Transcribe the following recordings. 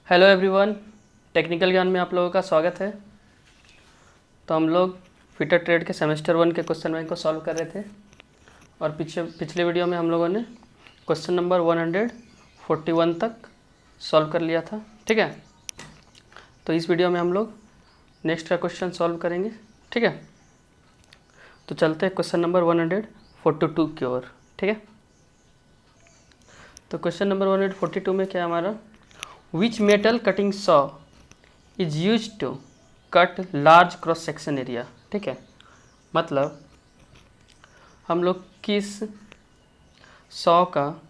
Hello everyone, technical ज्ञान में आप लोगों का स्वागत है। तो हम लोग फिटर ट्रेड के सेमेस्टर 1 के क्वेश्चन बैंक को सॉल्व कर रहे थे और पिछले वीडियो में हम लोगों ने क्वेश्चन नंबर 141 तक सॉल्व कर लिया था। ठीक है, तो इस वीडियो में हम लोग नेक्स्ट का क्वेश्चन सॉल्व करेंगे। ठीक है, तो चलते हैं क्वेश्चन नंबर 142 की ओर। ठीक है, तो क्वेश्चन नंबर 142 में क्या है हमारा, which metal cutting saw is use to cut large cross section area. ठीक है, मतलब हम लोग किस सॉ का,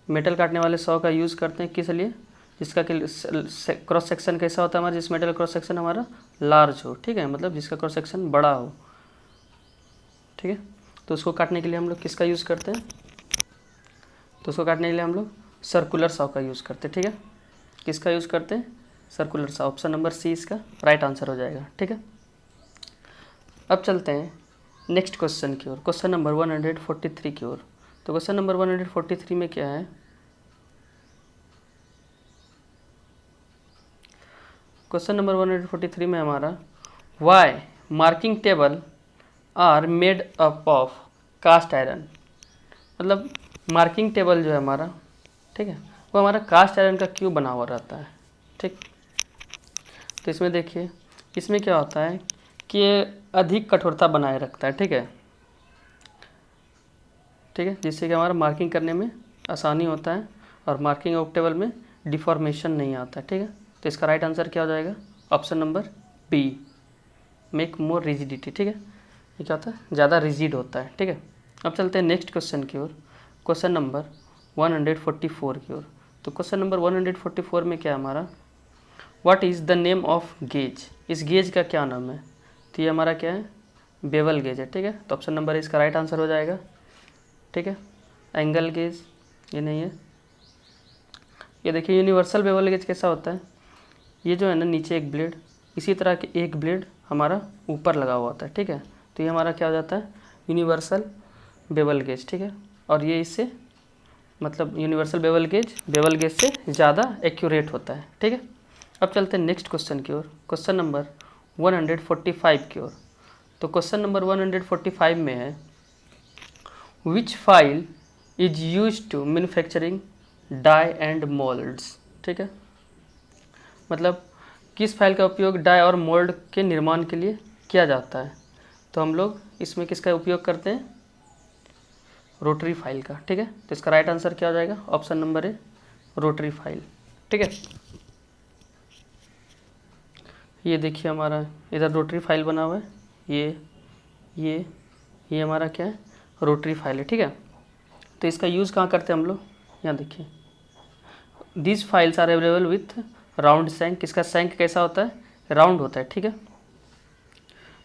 मेटल काटने वाले सॉ का यूज़ करते हैं किस लिए, जिसका क्रॉस सेक्शन कैसा होता है हमारा, जिस मेटल क्रॉस सेक्शन हमारा लार्ज हो। ठीक है, मतलब जिसका क्रॉस सेक्शन बड़ा हो। ठीक है, तो उसको काटने के लिए हम लोग किसका यूज़ करते हैं, तो उसको काटने के लिए हम लोग सर्कुलर सॉ का यूज़ करते हैं। ठीक है, किसका यूज़ करते हैं, circular saw. Option number C इसका राइट आंसर हो जाएगा। ठीक है, अब चलते हैं नेक्स्ट क्वेश्चन की ओर, क्वेश्चन नंबर 143 की ओर। तो क्वेश्चन नंबर 143 में क्या है, क्वेश्चन नंबर 143 में हमारा, why marking table are made up of cast iron. मतलब मार्किंग टेबल जो है हमारा, ठीक है, वो हमारा कास्ट आयरन का क्यों बना हुआ रहता है। ठीक, तो इसमें देखिए, इसमें क्या होता है कि ये अधिक कठोरता बनाए रखता है। ठीक है, ठीक है, जिससे कि हमारा मार्किंग करने में आसानी होता है और मार्किंग ऑफ टेबल में डिफॉर्मेशन नहीं आता है। ठीक है, तो इसका राइट आंसर क्या हो जाएगा, option number B, make more rigidity. ठीक है, ये क्या होता है, ज़्यादा रिजिड होता है। ठीक है, अब चलते हैं नेक्स्ट क्वेश्चन की ओर, क्वेश्चन नंबर 144 की ओर। तो क्वेश्चन नंबर 144 में क्या है हमारा, what is the name of gauge. इस गेज का क्या नाम है, तो ये हमारा क्या है, बेवल गेज है। ठीक है, तो ऑप्शन नंबर इसका राइट आंसर हो जाएगा। ठीक है, एंगल गेज ये नहीं है। ये देखिए, यूनिवर्सल बेवल गेज कैसा होता है, ये जो है ना नीचे एक ब्लेड, इसी तरह के एक ब्लेड हमारा ऊपर लगा हुआ होता है। ठीक है, तो ये हमारा क्या हो जाता है, यूनिवर्सल बेवल गेज। ठीक है, और ये इससे मतलब यूनिवर्सल बेवल गेज से ज़्यादा एक्यूरेट होता है। ठीक है, अब चलते हैं नेक्स्ट क्वेश्चन की ओर, क्वेश्चन नंबर 145 की ओर। तो क्वेश्चन नंबर 145 में है, which file is use to manufacturing die and moulds. ठीक है, मतलब किस फाइल का उपयोग डाई और मोल्ड के निर्माण के लिए किया जाता है। तो हम लोग इसमें किसका उपयोग करते हैं, रोटरी फाइल का। ठीक है, तो इसका राइट आंसर क्या हो जाएगा, ऑप्शन नंबर ए, रोटरी फाइल। ठीक है, ये देखिए हमारा इधर रोटरी फाइल बना हुआ है, ये हमारा क्या है, रोटरी फाइल है। ठीक है, तो इसका यूज़ कहाँ करते हैं हम लोग, यहाँ देखिए, this files are available with round shank. इसका सैंक कैसा होता है, राउंड होता है। ठीक है,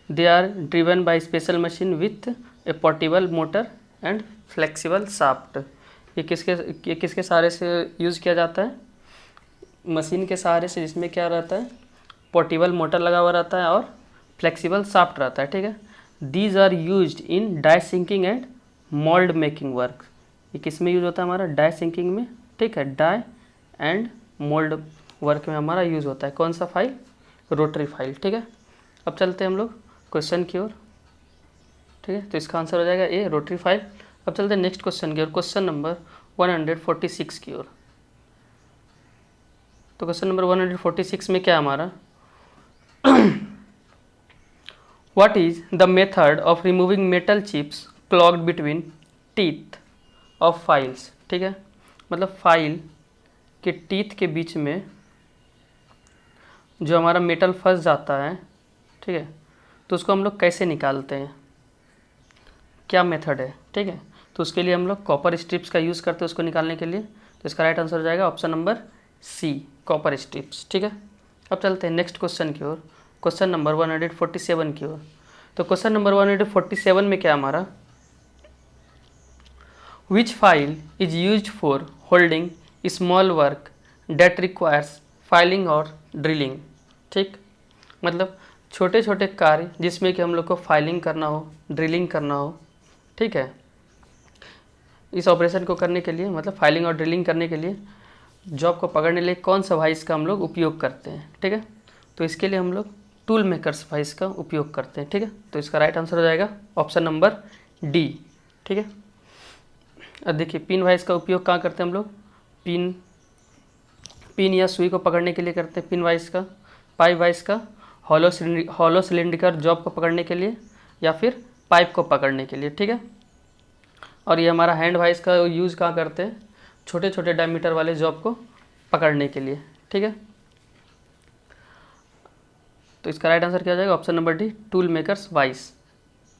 they are driven by special machine with a portable motor and flexible shaft. ये किसके सहारे से यूज़ किया जाता है, मशीन के सहारे से, जिसमें क्या रहता है, पोर्टेबल मोटर लगा हुआ रहता है और फ्लेक्सिबल शाफ्ट रहता है। ठीक है, these are used in die sinking and mould making work. ये किस में यूज होता है हमारा, डाई सिंकिंग में। ठीक है, डाई एंड मोल्ड वर्क में हमारा यूज़ होता है कौन सा फाइल, रोटरी फाइल। ठीक है, अब चलते हैं हम लोग क्वेश्चन की ओर। ठीक है, तो इसका आंसर हो जाएगा ए, रोटरी फाइल। अब चलते हैं नेक्स्ट क्वेश्चन की ओर, क्वेश्चन नंबर 146 की ओर। तो क्वेश्चन नंबर 146 में क्या हमारा, what is the method of removing metal chips clogged between teeth of files. ठीक है, मतलब फाइल के टीथ के बीच में जो हमारा मेटल फंस जाता है, ठीक है, तो उसको हम लोग कैसे निकालते हैं, क्या मेथड है। ठीक है, तो उसके लिए हम लोग कॉपर स्ट्रिप्स का यूज़ करते हैं उसको निकालने के लिए। तो इसका राइट आंसर हो जाएगा option number C, copper strips. ठीक है, अब चलते हैं नेक्स्ट क्वेश्चन की ओर, क्वेश्चन नंबर 147 की ओर। तो क्वेश्चन नंबर 147 में क्या हमारा, which file is use for holding small work that requires filing और ड्रिलिंग। ठीक, मतलब छोटे छोटे कार्य जिसमें कि हम लोग को फाइलिंग करना हो, ड्रिलिंग करना हो। ठीक है, इस ऑपरेशन को करने के लिए, मतलब फाइलिंग और ड्रिलिंग करने के लिए जॉब को पकड़ने के लिए कौन सा वाइस का हम लोग उपयोग करते हैं, ठीक है। तो इसके लिए हम लोग टूल मेकर्स वाइस का उपयोग करते हैं, ठीक है। तो इसका राइट आंसर हो जाएगा ऑप्शन नंबर डी, ठीक है। अब देखिए पिन वाइस का उपयोग कहाँ करते हैं हम लोग, पिन या सुई को पकड़ने के लिए करते हैं पिन वाइस का, पाइप वाइस का हॉलो सिलिंड्रिकल जॉब को पकड़ने के लिए या फिर पाइप को पकड़ने के लिए, ठीक है। और ये हमारा हैंड वाइस का यूज़ कहाँ करते हैं, छोटे छोटे डायमीटर वाले जॉब को पकड़ने के लिए, ठीक है। तो इसका राइट आंसर क्या हो जाएगा, option number D, tool makers vice,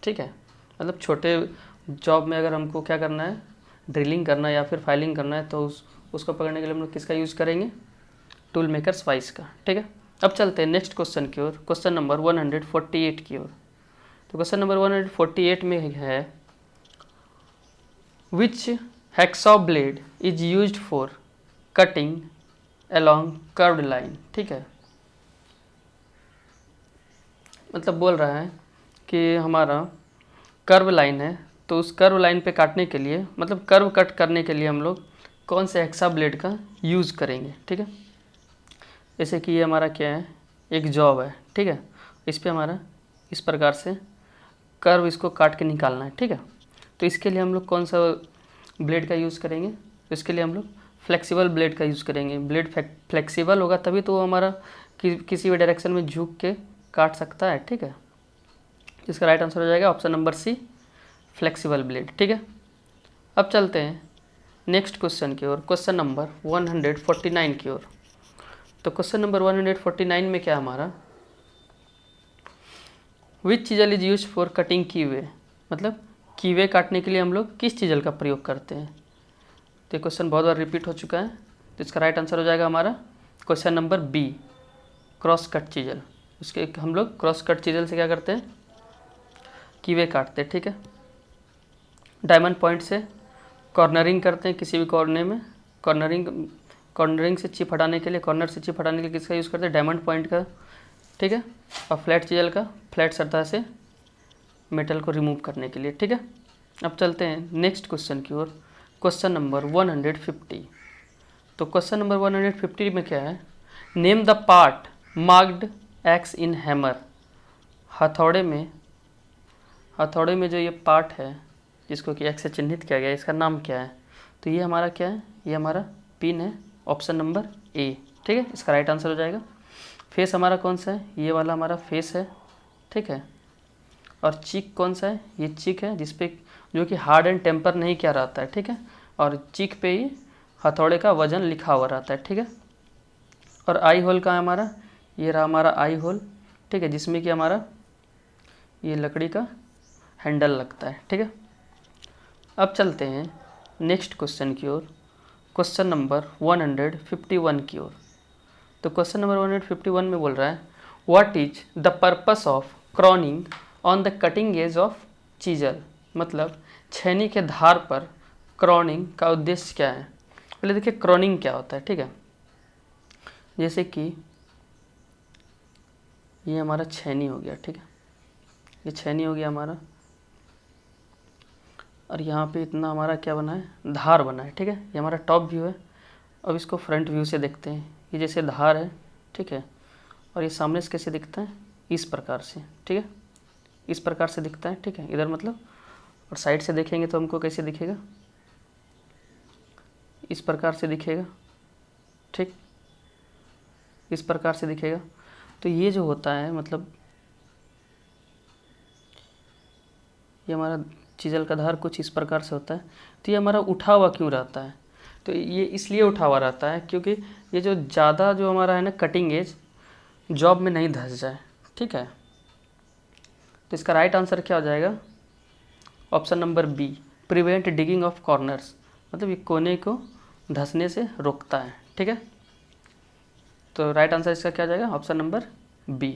ठीक है। मतलब छोटे जॉब में अगर हमको क्या करना है, ड्रिलिंग करना है या फिर फाइलिंग करना है, तो उसको पकड़ने के लिए हम लोग किसका यूज़ करेंगे, टूल मेकर्स वाइस का, ठीक है। अब चलते हैं नेक्स्ट क्वेश्चन की ओर, क्वेश्चन नंबर 148 की ओर। तो क्वेश्चन नंबर 148 में है, which hacksaw blade is used for cutting along curved line, ठीक है। मतलब बोल रहा है कि हमारा कर्व लाइन है, तो उस कर्व लाइन पे काटने के लिए, मतलब कर्व कट करने के लिए हम लोग कौन से हेक्सा ब्लेड का यूज़ करेंगे, ठीक है। जैसे कि ये हमारा क्या है, एक जॉब है, ठीक है। इस पे हमारा इस प्रकार से कर्व इसको काट के निकालना है, ठीक है। तो इसके लिए हम लोग कौन सा ब्लेड का यूज़ करेंगे, तो इसके लिए हम लोग फ्लेक्सिबल ब्लेड का यूज़ करेंगे। ब्लेड फ्लेक्सिबल होगा तभी तो वो हमारा किसी भी डायरेक्शन में झुक के काट सकता है, ठीक है। इसका राइट आंसर हो जाएगा option number C, flexible blade, ठीक है। अब चलते हैं नेक्स्ट क्वेश्चन की ओर, क्वेश्चन नंबर 149 की ओर। तो क्वेश्चन नंबर 149 में क्या हमारा, which chisel is use for cutting keyway, मतलब कीवे काटने के लिए हम लोग किस चीजल का प्रयोग करते हैं। तो ये क्वेश्चन बहुत बार रिपीट हो चुका है, तो इसका राइट आंसर हो जाएगा हमारा question number B, cross cut chisel. इसके हम लोग क्रॉस कट चीजल से क्या करते हैं, कीवे काटते हैं, ठीक है। डायमंड पॉइंट से कॉर्नरिंग करते हैं किसी भी कॉर्नर में, कॉर्नरिंग से चिप हटाने के लिए, कॉर्नर से चिप हटाने के लिए किसका यूज़ करते हैं, डायमंड पॉइंट का, ठीक है। और फ्लैट चीजल का फ्लैट सतह से मेटल को रिमूव करने के लिए, ठीक है। अब चलते हैं नेक्स्ट क्वेश्चन की ओर, क्वेश्चन नंबर 150। तो क्वेश्चन नंबर 150 में क्या है, name the part marked x in hammer. हथौड़े में जो ये पार्ट है जिसको कि एक्स से चिन्हित किया गया है, इसका नाम क्या है। तो ये हमारा क्या है, ये हमारा पिन है, ऑप्शन नंबर ए, ठीक है। इसका राइट आंसर हो जाएगा। फेस हमारा कौन सा है, ये वाला हमारा फेस है, ठीक है। और चीक कौन सा है, ये चीक है जिसपे जो कि हार्ड एंड टेम्पर नहीं किया रहता है, ठीक है। और चीक पे ही हथौड़े का वजन लिखा हुआ रहता है, ठीक है। और आई होल का है हमारा, ये रहा हमारा आई होल, ठीक है, जिसमें कि हमारा ये लकड़ी का हैंडल लगता है, ठीक है। अब चलते हैं नेक्स्ट क्वेश्चन की ओर, क्वेश्चन नंबर 151 की ओर। तो क्वेश्चन नंबर 151 में बोल रहा है, what is the purpose of crowning on the cutting edge of chisel, मतलब छेनी के धार पर क्रॉनिंग का उद्देश्य क्या है। पहले देखिए क्रॉनिंग क्या होता है, ठीक है। जैसे कि ये हमारा छेनी हो गया, ठीक है, ये छेनी हो गया हमारा, और यहाँ पे इतना हमारा क्या बना है, धार बना है, ठीक है। ये हमारा टॉप व्यू है। अब इसको फ्रंट व्यू से देखते हैं, ये जैसे धार है, ठीक है। और ये सामने से कैसे दिखता है, इस प्रकार से, ठीक है, इस प्रकार से दिखता है, ठीक है, इधर मतलब। और साइड से देखेंगे तो हमको कैसे दिखेगा, इस प्रकार से दिखेगा, ठीक, इस प्रकार से दिखेगा। तो ये जो होता है, मतलब ये हमारा चीजल का धार कुछ इस प्रकार से होता है। तो ये हमारा उठा हुआ क्यों रहता है, तो ये इसलिए उठा हुआ रहता है क्योंकि ये जो ज़्यादा जो हमारा है ना कटिंग एज जॉब में नहीं धंस जाए, ठीक है। तो इसका राइट आंसर क्या हो जाएगा, option number B, prevent digging of corners, मतलब ये कोने को धंसने से रोकता है, ठीक है। तो राइट आंसर इसका क्या हो जाएगा, ऑप्शन नंबर बी,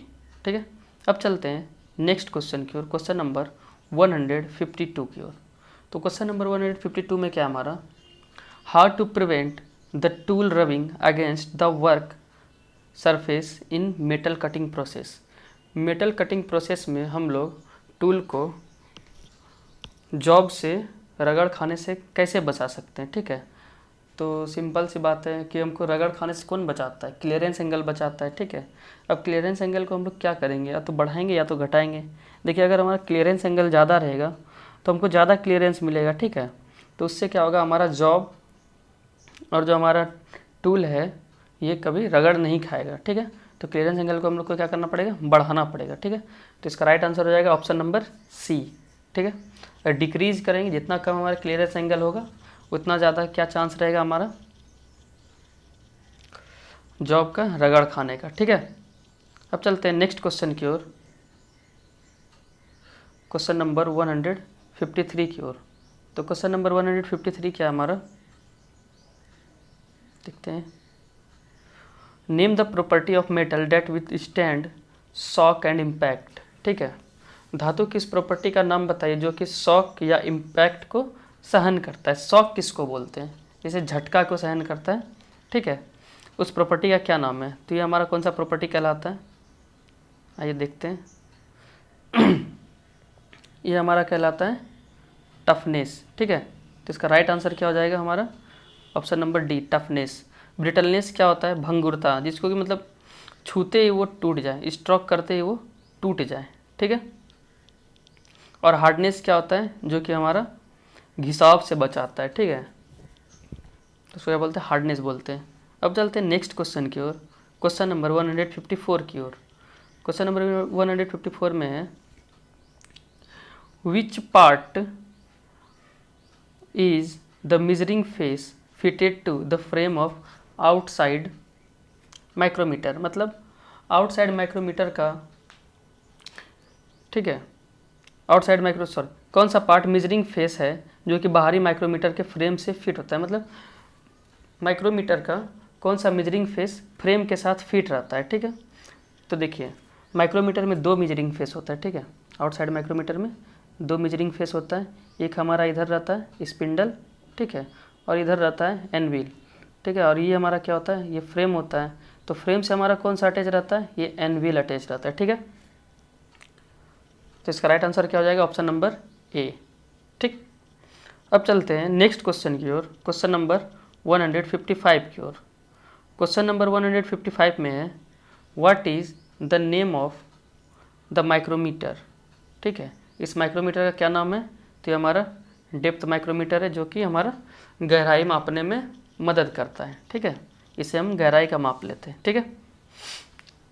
ठीक है। अब चलते हैं नेक्स्ट क्वेश्चन की ओर, क्वेश्चन नंबर 152 की ओर। तो क्वेश्चन नंबर 152 में क्या हमारा, how to prevent the tool rubbing against the work surface in metal cutting process. Metal cutting process में हम लोग टूल को जॉब से रगड़ खाने से कैसे बचा सकते हैं, ठीक है। तो सिंपल सी बात है कि हमको रगड़ खाने से कौन बचाता है, क्लियरेंस एंगल बचाता है, ठीक है। अब क्लियरेंस एंगल को हम लोग क्या करेंगे, या तो बढ़ाएंगे या तो घटाएंगे। देखिए अगर हमारा क्लियरेंस एंगल ज़्यादा रहेगा तो हमको ज़्यादा क्लियरेंस मिलेगा, ठीक है। तो उससे क्या होगा, हमारा जॉब और जो हमारा टूल है ये कभी रगड़ नहीं खाएगा, ठीक है। तो क्लियरेंस एंगल को हम लोग को क्या करना पड़ेगा, बढ़ाना पड़ेगा, ठीक है। तो इसका राइट आंसर हो जाएगा ऑप्शन नंबर सी, ठीक है। डिक्रीज करेंगे, जितना कम हमारा क्लियरेंस एंगल होगा उतना ज़्यादा क्या चांस रहेगा हमारा जॉब का रगड़ खाने का, ठीक है। अब चलते हैं नेक्स्ट क्वेश्चन की ओर, क्वेश्चन नंबर 153 की ओर। तो क्वेश्चन नंबर 153 क्या है हमारा, देखते हैं। Name the property of metal that withstand shock and impact, ठीक है। धातु किस प्रॉपर्टी का नाम बताइए जो कि शॉक या इम्पैक्ट को सहन करता है। शॉक किसको बोलते हैं, जैसे झटका को सहन करता है, ठीक है। उस प्रॉपर्टी का क्या नाम है, तो ये हमारा कौन सा प्रॉपर्टी कहलाता है, आइए देखते हैं। ये हमारा कहलाता है टफनेस, ठीक है। तो इसका राइट आंसर क्या हो जाएगा हमारा option number D, toughness. Brittleness क्या होता है, भंगुरता, जिसको कि मतलब छूते ही वो टूट जाए, स्ट्रोक करते ही वो टूट जाए, ठीक है। और हार्डनेस क्या होता है, जो कि हमारा घिसाव से बचाता है, ठीक है। तो उसको क्या बोलते हैं, हार्डनेस बोलते हैं। अब चलते हैं नेक्स्ट क्वेश्चन की ओर, क्वेश्चन नंबर 154 की ओर। क्वेश्चन नंबर 154 में है, which part is the measuring face fitted to the frame of outside micrometer. मतलब आउटसाइड माइक्रोमीटर का, ठीक है, आउटसाइड माइक्रो सॉरी कौन सा पार्ट मेजरिंग फेस है जो कि बाहरी माइक्रोमीटर के फ्रेम से फिट होता है। मतलब माइक्रोमीटर का कौन सा मेजरिंग फेस फ्रेम के साथ फिट रहता है, ठीक है। तो देखिए माइक्रोमीटर में दो मेजरिंग फेस होता है, ठीक है। आउटसाइड माइक्रोमीटर में दो मेजरिंग फेस होता है, एक हमारा इधर रहता है स्पिंडल, ठीक है, और इधर रहता है एनव्हील, ठीक है। और ये हमारा क्या होता है, ये फ्रेम होता है। तो फ्रेम से हमारा कौन सा अटैच रहता है, ये एनव्हील अटैच रहता है, ठीक है। तो इसका राइट आंसर क्या हो जाएगा ऑप्शन नंबर ए, ठीक। अब चलते हैं नेक्स्ट क्वेश्चन की ओर, क्वेश्चन नंबर 155 की ओर। क्वेश्चन नंबर 155 में है, what is the name of the micrometer, ठीक है। इस माइक्रोमीटर का क्या नाम है, तो ये हमारा डेप्थ माइक्रोमीटर है, जो कि हमारा गहराई मापने में मदद करता है, ठीक है। इसे हम गहराई का माप लेते हैं, ठीक है।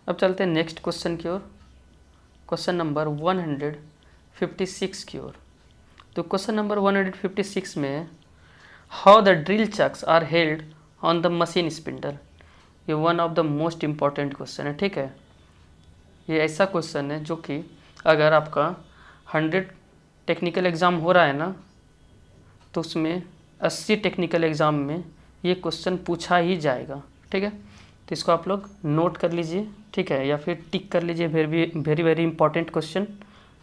अब चलते हैं नेक्स्ट क्वेश्चन की ओर, क्वेश्चन नंबर 156 की ओर। तो क्वेश्चन नंबर 156 में है, how the drill chucks are held on the machine spindle. ये one of the most important question है, ठीक है। ये ऐसा क्वेश्चन है जो कि अगर आपका 100 टेक्निकल एग्ज़ाम हो रहा है ना, तो उसमें 80 टेक्निकल एग्ज़ाम में ये क्वेश्चन पूछा ही जाएगा, ठीक है। तो इसको आप लोग नोट कर लीजिए, ठीक है, या फिर टिक कर लीजिए, वेरी वेरी इंपॉर्टेंट क्वेश्चन,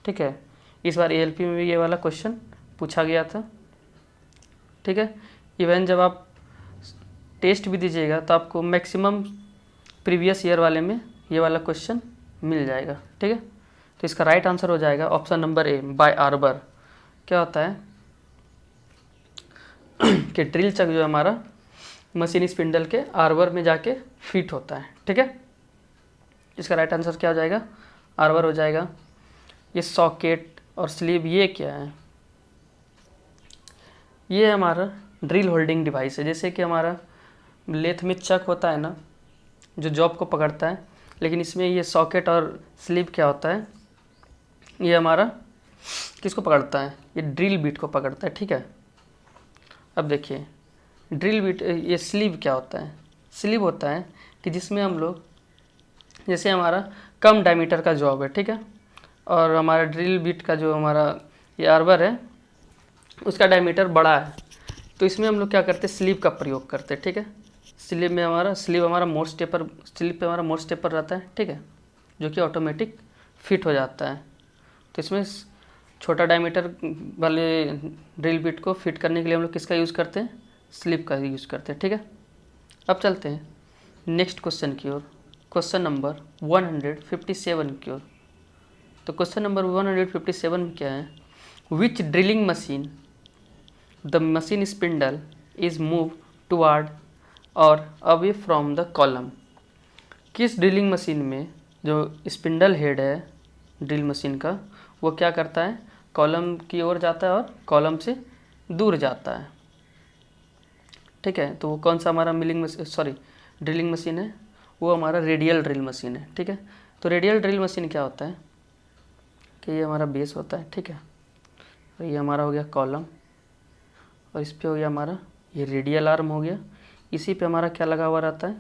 ठीक है। इस बार ALP में भी ये वाला क्वेश्चन पूछा गया था, ठीक है। इवन जब आप टेस्ट भी दीजिएगा तो आपको मैक्सिमम प्रीवियस ईयर वाले में ये वाला क्वेश्चन मिल जाएगा, ठीक है। तो इसका राइट आंसर हो जाएगा option number A, by arbor. क्या होता है कि ड्रिल चक जो है हमारा मशीन स्पिंडल के आर्बर में जाके फिट होता है, ठीक है। इसका राइट आंसर क्या हो जाएगा, आर्बर हो जाएगा। ये सॉकेट और स्लीव ये क्या है, ये हमारा ड्रिल होल्डिंग डिवाइस है। जैसे कि हमारा लेथ में चक होता है ना, जो जॉब को पकड़ता है, लेकिन इसमें ये सॉकेट और स्लीव क्या होता है, ये हमारा किसको पकड़ता है, ये ड्रिल बीट को पकड़ता है, ठीक है। अब देखिए ड्रिल बीट, ये स्लीव क्या होता है, स्लीव होता है कि जिसमें हम लोग, जैसे हमारा कम डायमीटर का जॉब है, ठीक है, और हमारा ड्रिल बीट का जो हमारा ये आर्बर है उसका डायमीटर बड़ा है, तो इसमें हम लोग क्या करते हैं, स्लीव का प्रयोग करते हैं, ठीक है। स्लीव हमारा मोर स्टेपर, स्लीव पे हमारा मोर स्टेपर रहता है, ठीक है, जो कि ऑटोमेटिक फिट हो जाता है। तो इसमें छोटा डायमीटर वाले ड्रिल बिट को फिट करने के लिए हम लोग किसका यूज़ करते हैं, स्लीव का यूज़ करते हैं, ठीक है। अब चलते हैं नेक्स्ट क्वेश्चन की ओर, क्वेश्चन नंबर 157 की ओर। तो क्वेश्चन नंबर 157 में क्या है, which drilling machine the machine spindle is move toward और अवे फ्रॉम द कॉलम। किस ड्रिलिंग मशीन में जो स्पिंडल हेड है ड्रिल मशीन का, वो क्या करता है, कॉलम की ओर जाता है और कॉलम से दूर जाता है। ठीक है, तो वो कौन सा हमारा ड्रिलिंग मशीन है, वो हमारा रेडियल ड्रिल मशीन है। ठीक है, तो रेडियल ड्रिल मशीन क्या होता है कि ये हमारा बेस होता है। ठीक है, और ये हमारा हो गया कॉलम, और इस पे हो गया हमारा ये रेडियल आर्म हो गया। इसी पे हमारा क्या लगा हुआ रहता है,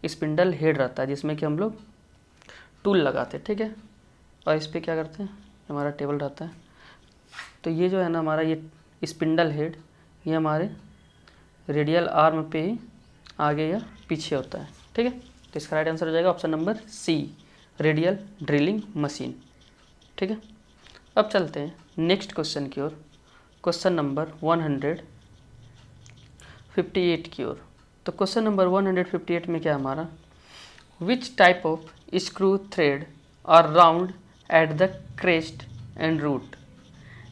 स्पिंडल हेड रहता है, जिसमें कि हम लोग टूल लगाते हैं। ठीक है, और इस पे क्या करते हैं, हमारा टेबल रहता है। तो ये जो है ना हमारा ये स्पिंडल हेड, ये हमारे रेडियल आर्म पे ही आगे या पीछे होता है। ठीक है, तो इसका राइट आंसर हो जाएगा option number C, radial drilling machine. ठीक है, अब चलते हैं नेक्स्ट क्वेश्चन की ओर, क्वेश्चन नंबर 158 की ओर। तो क्वेश्चन नंबर 158 में क्या हमारा, which type of screw thread are round at the crest and root.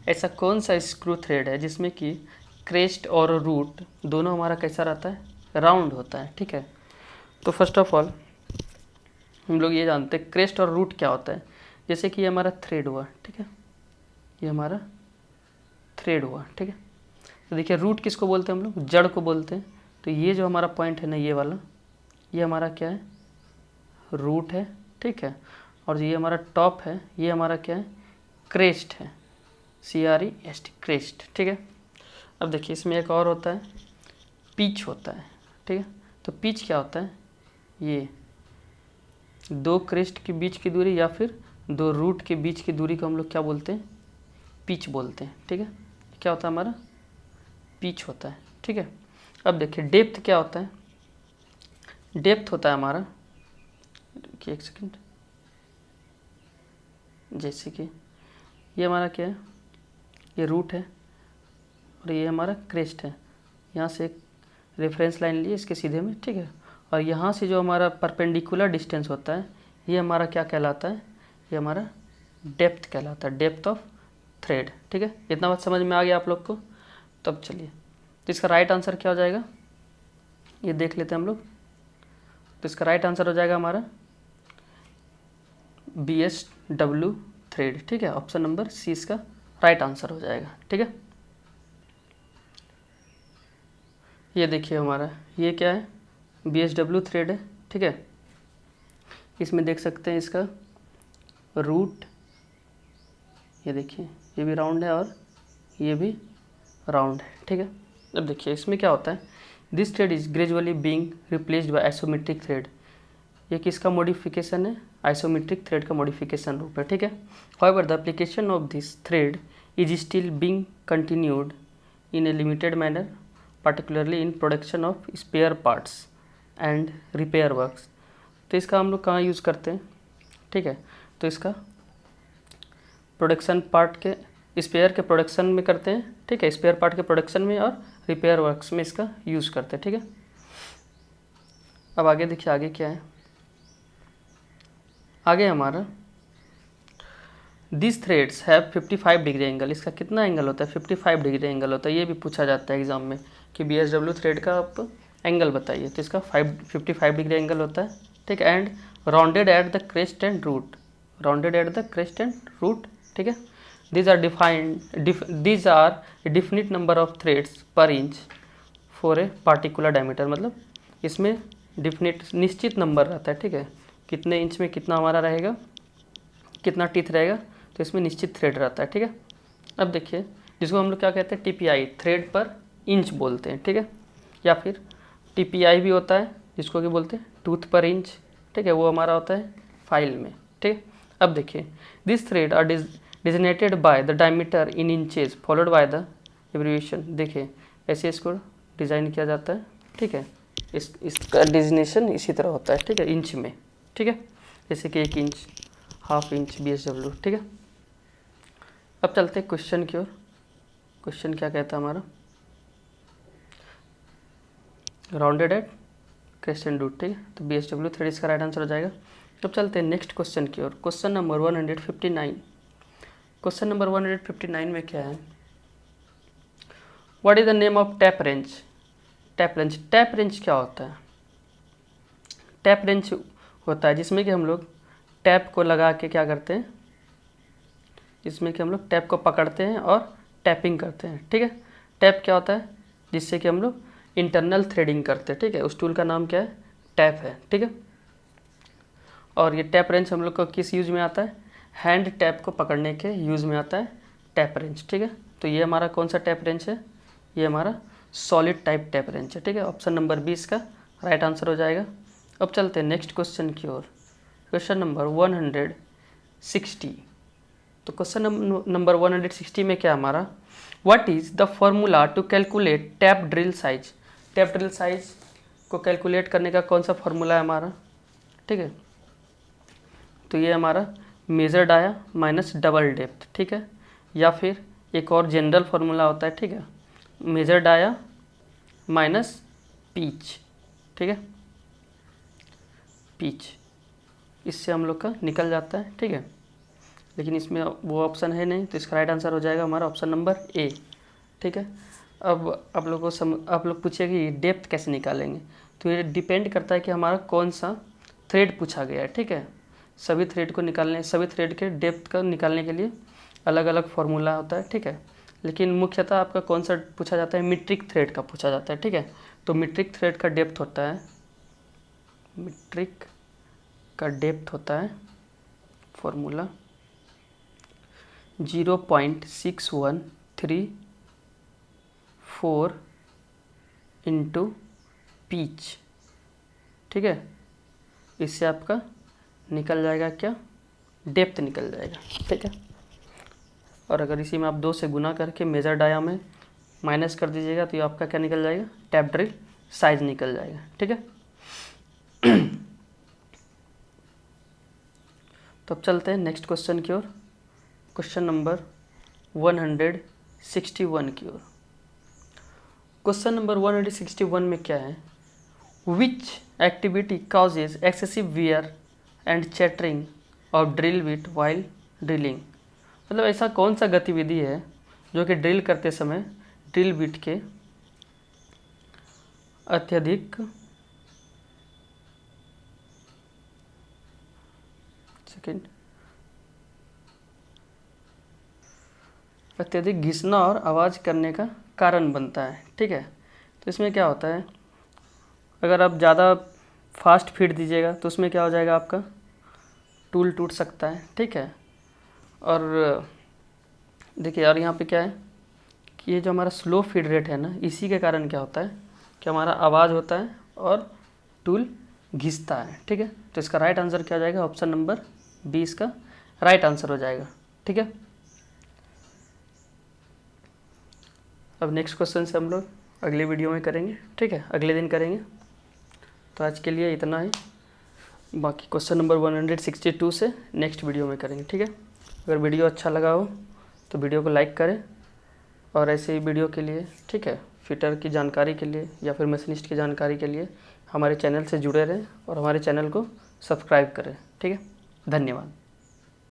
ऐसा कौन सा स्क्रू थ्रेड है जिसमें कि क्रेस्ट और रूट दोनों हमारा कैसा रहता है, राउंड होता है। ठीक है, तो फर्स्ट ऑफ ऑल हम लोग ये जानते हैं क्रेस्ट और रूट क्या होता है। जैसे कि ये हमारा थ्रेड हुआ, ठीक है, ये हमारा थ्रेड हुआ। ठीक है, तो देखिए रूट किसको बोलते हैं हम लोग, जड़ को बोलते हैं। तो ये जो हमारा पॉइंट है ना, ये वाला, ये हमारा क्या है, रूट है। ठीक है, और जो ये हमारा टॉप है, ये हमारा क्या है, क्रेस्ट है, CREST, क्रेस्ट। ठीक है, अब देखिए इसमें एक और होता है, पिच होता है। ठीक है, तो पिच क्या होता है, ये दो क्रेस्ट के बीच की दूरी या फिर दो रूट के बीच की दूरी को हम लोग क्या बोलते हैं, पिच बोलते हैं। ठीक है, क्या होता है हमारा, पिच होता है। ठीक है, अब देखिए डेप्थ क्या होता है, डेप्थ होता है हमारा, देखिए एक सेकंड, जैसे कि ये हमारा क्या है, ये रूट है और ये हमारा क्रेस्ट है। यहाँ से एक रेफरेंस लाइन लिए इसके सीधे में। ठीक है, और यहाँ से जो हमारा परपेंडिकुलर डिस्टेंस होता है, ये हमारा क्या कहलाता है, ये हमारा डेप्थ कहलाता है, डेप्थ ऑफ थ्रेड। ठीक है, इतना बात समझ में आ गया आप लोग को। तब चलिए, तो इसका राइट आंसर क्या हो जाएगा, ये देख लेते हैं हम लोग। तो इसका राइट आंसर हो जाएगा हमारा BSW थ्रेड। ठीक है, ऑप्शन नंबर सी इसका राइट आंसर हो जाएगा। ठीक है, ये देखिए हमारा ये क्या है, BSW थ्रेड है। ठीक है, इसमें देख सकते हैं इसका रूट, ये देखिए ये भी राउंड है और ये भी राउंड है। ठीक है, अब देखिए इसमें क्या होता है, this thread is gradually being replaced by isometric thread. ये किसका मॉडिफिकेशन है, आइसोमेट्रिक थ्रेड का मॉडिफिकेशन रूप है। ठीक है, however the application of this thread is still being continued in A limited manner, particularly in production of spare parts and repair works। तो इसका हम लोग कहाँ यूज़ करते हैं, ठीक है, तो इसका प्रोडक्शन पार्ट के, स्पेयर के प्रोडक्शन में करते हैं। ठीक है, स्पेयर पार्ट के प्रोडक्शन में और रिपेयर वर्क्स में इसका यूज़ करते हैं। ठीक है, अब आगे देखिए आगे क्या है, आगे हमारा this threads have 55 degree angle. इसका कितना एंगल होता है, 55 डिग्री एंगल होता है। ये भी पूछा जाता है एग्जाम में कि BSW थ्रेड का आप एंगल बताइए, तो इसका 55 डिग्री एंगल होता है। ठीक है, and rounded at the crest and root, rounded at the crest and root. ठीक है, these are definite number of threads per inch for a particular diameter. मतलब इसमें डिफिनिट निश्चित नंबर रहता है। ठीक है, कितने इंच में कितना हमारा रहेगा, कितना टीथ रहेगा, तो इसमें निश्चित थ्रेड रहता है। ठीक है, अब देखिए जिसको हम लोग क्या कहते हैं, TPI, थ्रेड पर इंच बोलते हैं। ठीक है, या फिर TPI भी होता है जिसको कि बोलते हैं टूथ पर इंच। ठीक है, वो हमारा होता है फाइल में। ठीक है, अब देखिए this thread are designated by the diameter in inches followed by the abbreviation. देखिए ऐसे इसको डिज़ाइन किया जाता है। ठीक है, इसका डिजिनेशन इसी तरह होता है। ठीक है, इंच में। ठीक है, जैसे कि 1 इंच, हाफ इंच BSW। ठीक है, अब चलते हैं क्वेश्चन की ओर। क्वेश्चन क्या कहता है हमारा, rounded at crest and root. ठीक है, तो BSW थ्रेड इसका राइट आंसर हो जाएगा। अब चलते हैं नेक्स्ट क्वेश्चन की ओर, क्वेश्चन नंबर 159। क्वेश्चन नंबर 159 में क्या है, what is the name of tap wrench. Tap wrench. Tap wrench क्या होता है? टैप रेंच होता है जिसमें कि हम लोग टैप को लगा के क्या करते हैं, जिसमें कि हम लोग टैप को पकड़ते हैं और टैपिंग करते हैं, ठीक है। टैप क्या होता है? जिससे कि हम लोग इंटरनल थ्रेडिंग करते हैं, ठीक है। उस टूल का नाम क्या है? टैप है, ठीक है। और ये टैप रेंच हम लोग को किस यूज में आता है? हैंड टैप को पकड़ने के यूज़ में आता है टैप रेंच, ठीक है। तो ये हमारा कौन सा टैप रेंच है? ये हमारा सॉलिड टाइप टैप रेंच है, ठीक है। ऑप्शन नंबर 20 का राइट आंसर हो जाएगा। अब चलते हैं नेक्स्ट क्वेश्चन की ओर। Question number 160। तो क्वेश्चन नंबर 160 में क्या हमारा, what is the formula to calculate tap drill size? Tap drill size को कैलकुलेट करने का कौन सा फॉर्मूला है हमारा, ठीक है। तो ये हमारा major dia minus double depth, ठीक है। या फिर एक और जनरल फार्मूला होता है, ठीक है, मेजर डाया माइनस पीच, ठीक है, पीच, इससे हम लोग का निकल जाता है, ठीक है। लेकिन इसमें वो ऑप्शन है नहीं, तो इसका राइट आंसर हो जाएगा हमारा ऑप्शन नंबर ए, ठीक है। अब आप लोग पूछिए कि डेप्थ कैसे निकालेंगे। तो ये डिपेंड करता है कि हमारा कौन सा थ्रेड पूछा गया है, ठीक है। सभी थ्रेड के डेप्थ का निकालने के लिए अलग अलग फार्मूला होता है, ठीक है। लेकिन मुख्यतः आपका कौन सा पूछा जाता है? मीट्रिक थ्रेड का पूछा जाता है, ठीक है। तो मीट्रिक थ्रेड का डेप्थ होता है, मीट्रिक का डेप्थ होता है फार्मूला 0.6134 इंटू पीच, ठीक है। इससे आपका निकल जाएगा क्या? डेप्थ निकल जाएगा, ठीक है। और अगर इसी में आप 2 से गुना करके मेजर डाया में माइनस कर दीजिएगा तो ये आपका क्या निकल जाएगा? टैप ड्रिल साइज निकल जाएगा, ठीक है। तो अब चलते हैं नेक्स्ट क्वेश्चन की ओर, क्वेश्चन नंबर 161 की ओर। क्वेश्चन नंबर 161 में क्या है, which activity causes excessive wear and chattering of drill bit while drilling? मतलब ऐसा कौन सा गतिविधि है जो कि ड्रिल करते समय ड्रिल बिट के अत्यधिक घिसना और आवाज़ करने का कारण बनता है, ठीक है। तो इसमें क्या होता है, अगर आप ज़्यादा फास्ट फीड दीजिएगा तो उसमें क्या हो जाएगा, आपका टूल टूट सकता है, ठीक है। और देखिए, और यहाँ पे क्या है कि ये जो हमारा स्लो फीड रेट है ना, इसी के कारण क्या होता है कि हमारा आवाज़ होता है और टूल घिसता है, ठीक है। तो इसका राइट आंसर क्या हो जाएगा? ऑप्शन नंबर 20 का राइट आंसर हो जाएगा, ठीक है। अब नेक्स्ट क्वेश्चन से हम लोग अगले वीडियो में करेंगे, ठीक है, अगले दिन करेंगे। तो आज के लिए इतना ही, बाकी क्वेश्चन नंबर 162 से नेक्स्ट वीडियो में करेंगे, ठीक है। अगर वीडियो अच्छा लगा हो तो वीडियो को लाइक करें, और ऐसे ही वीडियो के लिए, ठीक है, फिटर की जानकारी के लिए या फिर मशीनिस्ट की जानकारी के लिए हमारे चैनल से जुड़े रहें और हमारे चैनल को सब्सक्राइब करें, ठीक है। धन्यवाद।